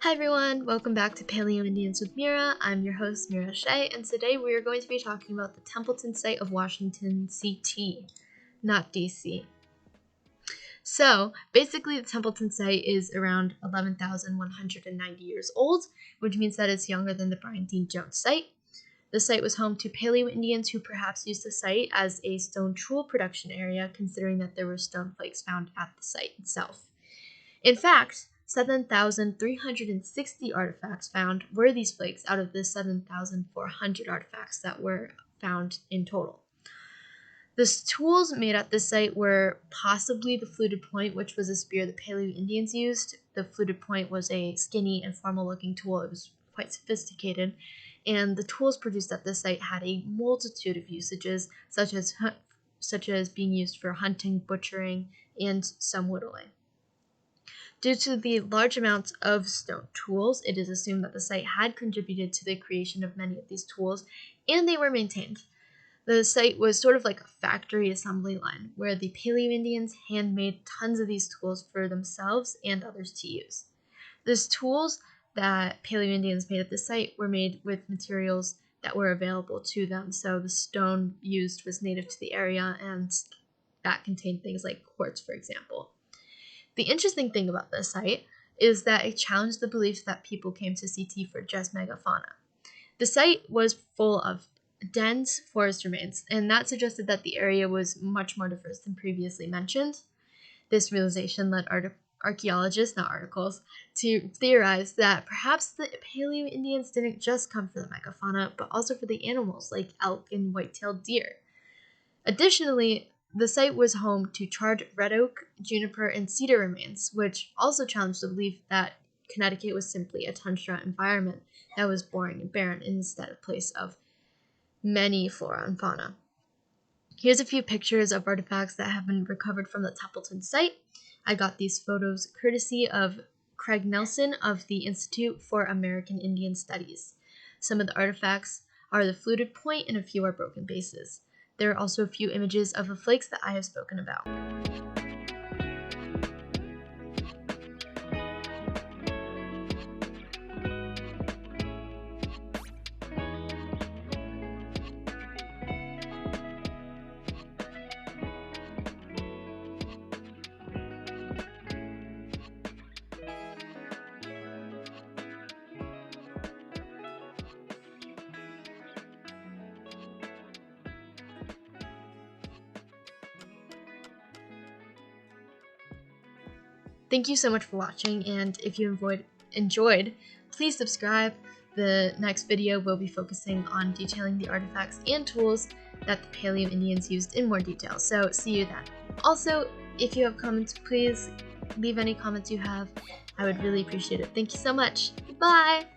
Hi everyone, welcome back to Paleo Indians with Mira. I'm your host Mira Shea, and today we are going to be talking about the Templeton site of Washington, CT, not DC. So basically the Templeton site is around 11,190 years old, which means that it's younger than the Brian Dean Jones site. The site was home to Paleo Indians who perhaps used the site as a stone tool production area, considering that there were stone flakes found at the site itself. In fact, 7,360 artifacts found were these flakes out of the 7,400 artifacts that were found in total. The tools made at this site were possibly the fluted point, which was a spear the Paleo Indians used. The fluted point was a skinny and formal-looking tool. It was quite sophisticated, and the tools produced at this site had a multitude of usages, such as being used for hunting, butchering, and some whittling. Due to the large amounts of stone tools, it is assumed that the site had contributed to the creation of many of these tools, and they were maintained. The site was sort of like a factory assembly line, where the Paleo Indians handmade tons of these tools for themselves and others to use. These tools that Paleo Indians made at the site were made with materials that were available to them, so the stone used was native to the area, and that contained things like quartz, for example. The interesting thing about this site is that it challenged the belief that people came to CT for just megafauna. The site was full of dense forest remains, and that suggested that the area was much more diverse than previously mentioned. This realization led archaeologists, not articles, to theorize that perhaps the Paleo Indians didn't just come for the megafauna, but also for the animals like elk and white-tailed deer. Additionally, the site was home to charred red oak, juniper, and cedar remains, which also challenged the belief that Connecticut was simply a tundra environment that was boring and barren instead of a place of many flora and fauna. Here's a few pictures of artifacts that have been recovered from the Templeton site. I got these photos courtesy of Craig Nelson of the Institute for American Indian Studies. Some of the artifacts are the fluted point and a few are broken bases. There are also a few images of the flakes that I have spoken about. Thank you so much for watching, and if you enjoyed, please subscribe. The next video will be focusing on detailing the artifacts and tools that the Paleo Indians used in more detail, so see you then. Also, if you have comments, please leave any comments you have. I would really appreciate it. Thank you so much. Bye!